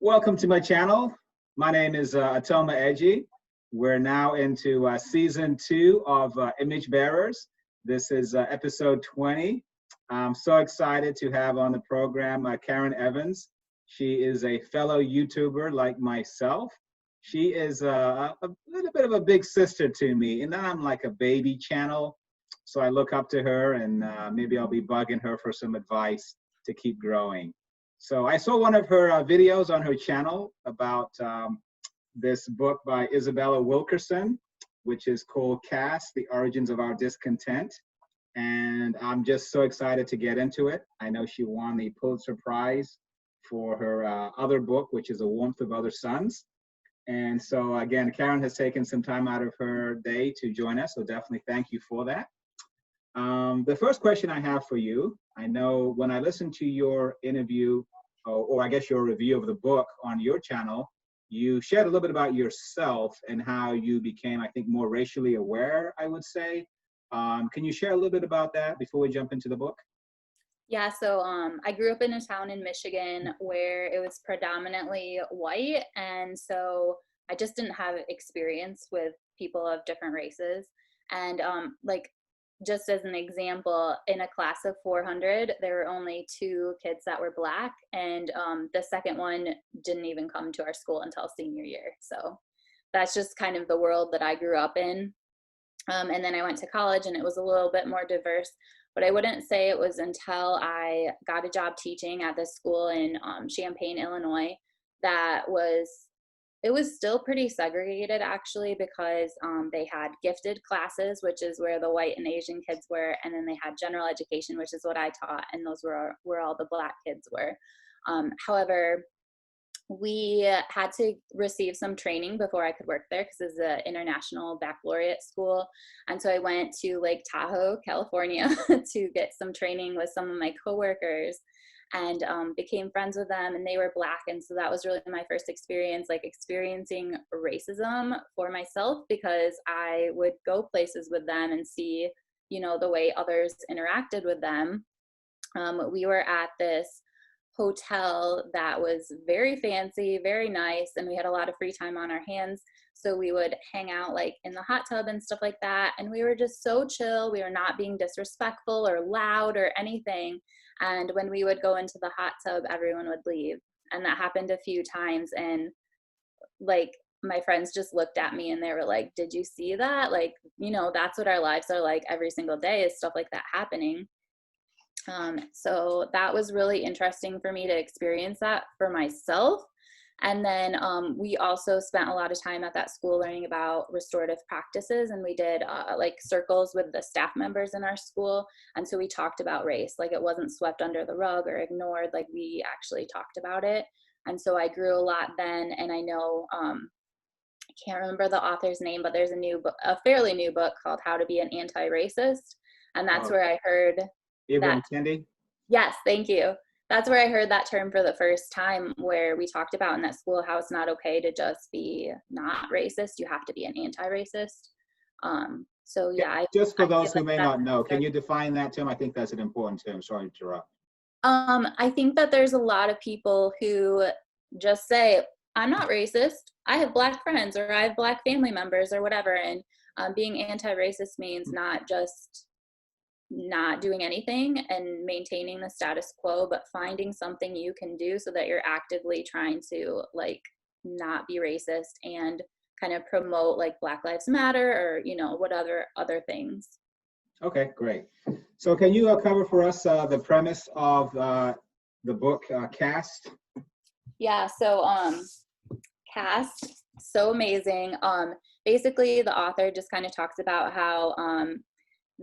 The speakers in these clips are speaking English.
Welcome to my channel. My name is Otoma Edje. We're now into season 2 of Image Bearers. This is episode 20. I'm so excited to have on the program Karen Evans. She is a fellow YouTuber like myself. She is a little bit of a big sister to me, and I'm like a baby channel. So I look up to her, and maybe I'll be bugging her for some advice to keep growing. So I saw one of her videos on her channel about this book by Isabel Wilkerson, which is called Caste, The Origins of Our Discontent. And I'm just so excited to get into it. I know she won the Pulitzer Prize for her other book, which is The Warmth of Other Suns. And so again, Karen has taken some time out of her day to join us. So definitely thank you for that. The first question I have for you, I know when I listened to your interview, or I guess your review of the book on your channel, you shared a little bit about yourself and how you became, I think, more racially aware, I would say. Can you share a little bit about that before we jump into the book? Yeah, so I grew up in a town in Michigan where it was predominantly white, and so I just didn't have experience with people of different races. And just as an example, in a class of 400, there were only 2 kids that were Black, and the second one didn't even come to our school until senior year. So that's just kind of the world that I grew up in. And then I went to college, and it was a little bit more diverse. But I wouldn't say it was until I got a job teaching at this school in Champaign, Illinois, it was still pretty segregated, actually, because they had gifted classes, which is where the white and Asian kids were, and then they had general education, which is what I taught, and those were where all the Black kids were. However, we had to receive some training before I could work there because it's an international baccalaureate school. And so I went to Lake Tahoe, California to get some training with some of my coworkers, and became friends with them, and they were Black. And so that was really my first experience, like experiencing racism for myself, because I would go places with them and see, the way others interacted with them. We were at this hotel that was very fancy, very nice, and we had a lot of free time on our hands. So we would hang out like in the hot tub and stuff like that. And we were just so chill. We were not being disrespectful or loud or anything. And when we would go into the hot tub, everyone would leave. And that happened a few times. And like, my friends just looked at me and they were like, did you see that? Like, that's what our lives are like every single day, is stuff like that happening. So that was really interesting for me to experience that for myself. And then we also spent a lot of time at that school learning about restorative practices, and we did like circles with the staff members in our school. And so we talked about race, like it wasn't swept under the rug or ignored, like we actually talked about it. And so I grew a lot then. And I know, I can't remember the author's name, but there's a fairly new book called How to Be an Anti-Racist. And that's where I heard Ibram Kendi? Yes, thank you. That's where I heard that term for the first time, where we talked about in that school how it's not okay to just be not racist. You have to be an anti-racist. So yeah. Just for those who may not know, can you define that term? I think that's an important term. Sorry to interrupt. I think that there's a lot of people who just say, I'm not racist. I have Black friends, or I have Black family members, or whatever. And being anti-racist means not just not doing anything and maintaining the status quo, but finding something you can do so that you're actively trying to like not be racist and kind of promote like Black Lives Matter, or what other things. Okay, great. So can you cover for us the premise of the book Caste? Yeah, so Caste, so amazing. Basically the author just kind of talks about how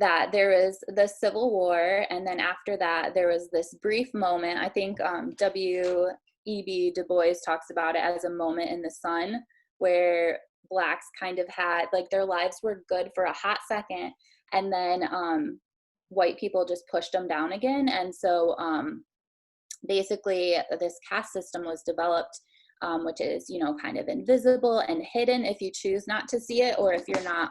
that there is the Civil War, and then after that there was this brief moment. I think W.E.B. Du Bois talks about it as a moment in the sun, where Blacks kind of had like their lives were good for a hot second, and then white people just pushed them down again. And so basically this caste system was developed, which is, kind of invisible and hidden if you choose not to see it, or if you're not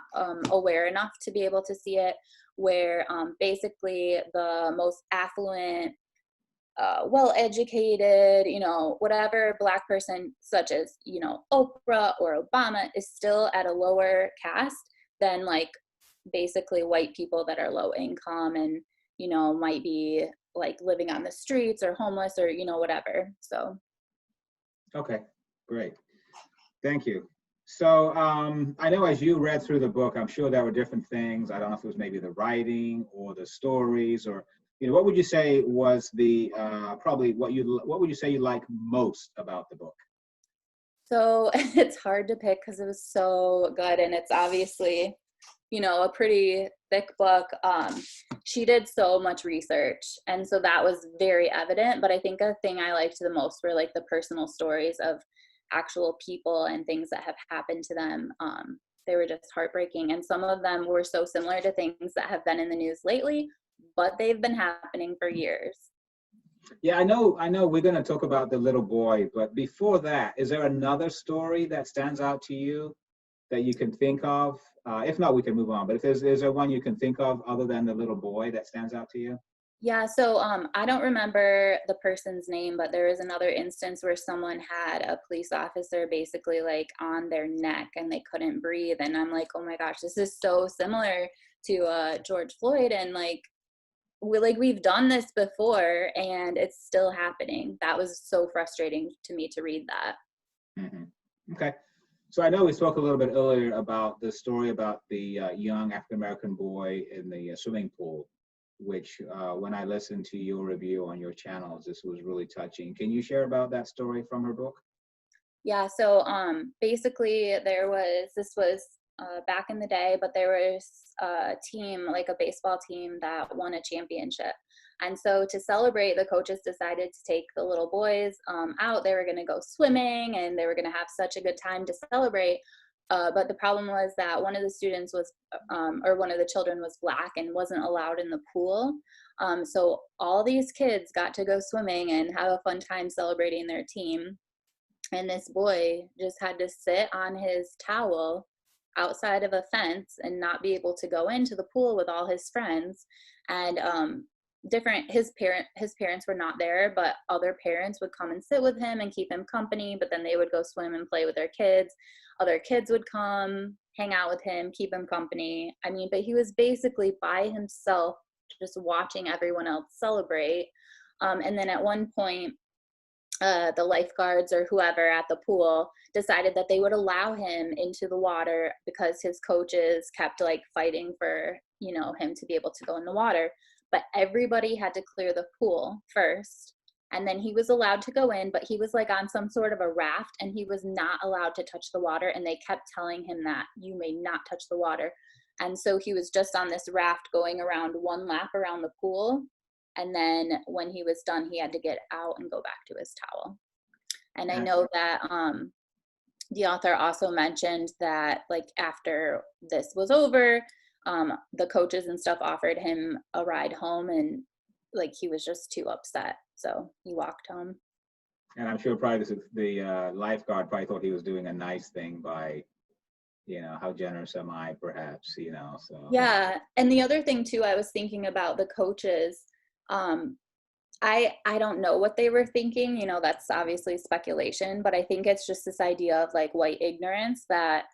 aware enough to be able to see it, where basically the most affluent well educated, you know, whatever Black person such as, you know, Oprah or Obama is still at a lower caste than like basically white people that are low income and, you know, might be like living on the streets or homeless or, you know, whatever. So. Okay, great. Thank you. So I know as you read through the book, I'm sure there were different things. I don't know if it was maybe the writing or the stories, or what would you say was the probably what would you say you like most about the book? So it's hard to pick because it was so good, and it's obviously, you know, a pretty thick book. She did so much research, and so that was very evident. But I think a thing I liked the most were like the personal stories of actual people and things that have happened to them. They were just heartbreaking, and some of them were so similar to things that have been in the news lately, but they've been happening for years. Yeah, I know we're going to talk about the little boy, but before that, is there another story that stands out to you that you can think of? If not, we can move on. But if is there one you can think of other than the little boy that stands out to you? Yeah, so I don't remember the person's name, but there was another instance where someone had a police officer basically like on their neck and they couldn't breathe. And I'm like, oh my gosh, this is so similar to George Floyd. And like, we've done this before and it's still happening. That was so frustrating to me to read that. Mm-hmm. Okay. So I know we spoke a little bit earlier about the story about the young African-American boy in the swimming pool, which when I listened to your review on your channels, this was really touching. Can you share about that story from her book? Yeah, so basically this was back in the day, but there was a team, like a baseball team that won a championship. And so to celebrate, the coaches decided to take the little boys out. They were going to go swimming and they were going to have such a good time to celebrate. But the problem was that one of the students was, or one of the children was Black and wasn't allowed in the pool. So all these kids got to go swimming and have a fun time celebrating their team. And this boy just had to sit on his towel outside of a fence and not be able to go into the pool with all his friends. And his parents were not there, but other parents would come and sit with him and keep him company, but then they would go swim and play with their kids. Other kids would come hang out with him, keep him company. I mean, but he was basically by himself just watching everyone else celebrate. And then at one point, the lifeguards or whoever at the pool decided that they would allow him into the water because his coaches kept like fighting for, you know, him to be able to go in the water. But everybody had to clear the pool first. And then he was allowed to go in, but he was like on some sort of a raft and he was not allowed to touch the water. And they kept telling him that you may not touch the water. And so he was just on this raft going around one lap around the pool. And then when he was done, he had to get out and go back to his towel. And I know that the author also mentioned that like after this was over, the coaches and stuff offered him a ride home and like he was just too upset. So he walked home. And I'm sure probably the lifeguard probably thought he was doing a nice thing by, how generous am I, perhaps, so. Yeah. And the other thing too, I was thinking about the coaches. I don't know what they were thinking, that's obviously speculation, but I think it's just this idea of like white ignorance that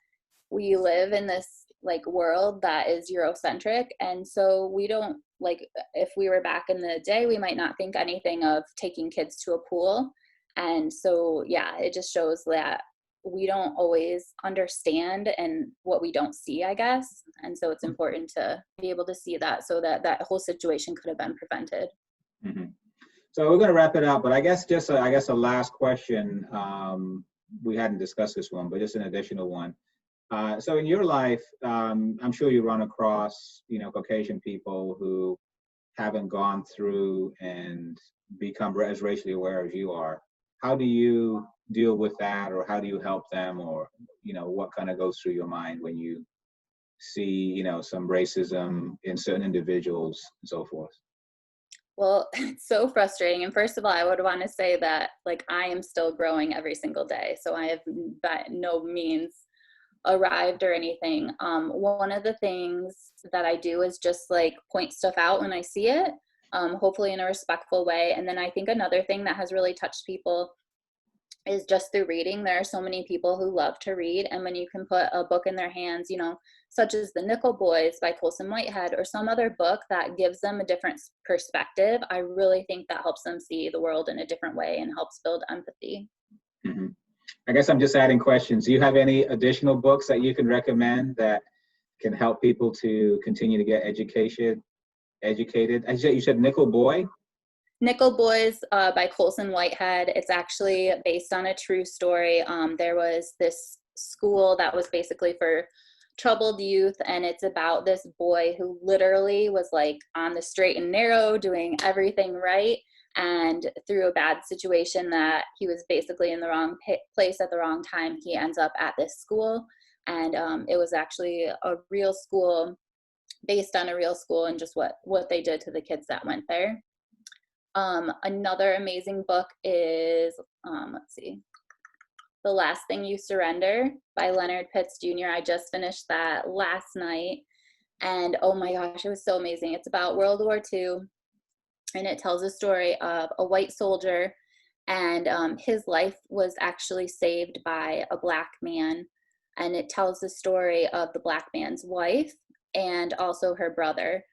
we live in this like world that is Eurocentric. And so we don't like, if we were back in the day, we might not think anything of taking kids to a pool. And so, yeah, it just shows that we don't always understand and what we don't see, I guess. And so it's important to be able to see that so that that whole situation could have been prevented. Mm-hmm. So we're going to wrap it up, but I guess just a last question. We hadn't discussed this one, but just an additional one. So in your life, I'm sure you run across, Caucasian people who haven't gone through and become as racially aware as you are. How do you deal with that, or how do you help them, or, what kind of goes through your mind when you see, some racism in certain individuals and so forth? Well, it's so frustrating. And first of all, I would want to say that like I am still growing every single day. So I have by no means arrived or anything. One of the things that I do is just like point stuff out when I see it. hopefully in a respectful way. And then I think another thing that has really touched people is just through reading. There are so many people who love to read, and when you can put a book in their hands, you know, such as The Nickel Boys by Colson Whitehead, or some other book that gives them a different perspective, I really think that helps them see the world in a different way and helps build empathy. Mm-hmm. I guess I'm just adding questions. Do you have any additional books that you can recommend that can help people to continue to get educated? You said Nickel Boy? Nickel Boys by Colson Whitehead. It's actually based on a true story. There was this school that was basically for troubled youth, and it's about this boy who literally was like on the straight and narrow, doing everything right, and through a bad situation that he was basically in the wrong place at the wrong time, he ends up at this school. And it was actually a real school, based on a real school, and just what they did to the kids that went there. Another amazing book is, let's see, The Last Thing You Surrender by Leonard Pitts Jr. I just finished that last night, and oh my gosh, it was so amazing. It's about World War II, and it tells a story of a white soldier, and his life was actually saved by a black man, and it tells the story of the black man's wife and also her brother.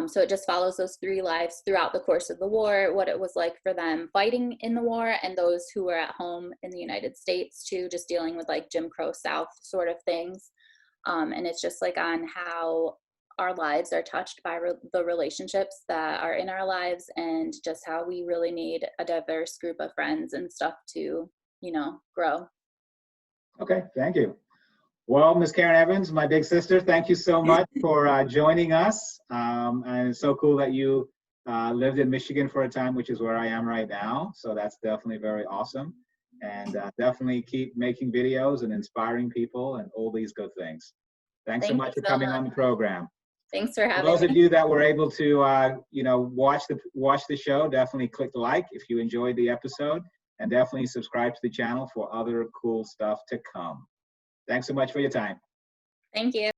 So it just follows those three lives throughout the course of the war, what it was like for them fighting in the war, and those who were at home in the United States too, just dealing with like Jim Crow South sort of things. And it's just like on how our lives are touched by the relationships that are in our lives, and just how we really need a diverse group of friends and stuff to, you know, grow. Okay, thank you. Well, Ms. Karen Evans, my big sister, thank you so much for joining us. And it's so cool that you lived in Michigan for a time, which is where I am right now. So that's definitely very awesome. And definitely keep making videos and inspiring people and all these good things. Thanks so much for coming on the program. Thanks for having me. For those of you that were able to, you know, watch the show, definitely click like if you enjoyed the episode, and definitely subscribe to the channel for other cool stuff to come. Thanks so much for your time. Thank you.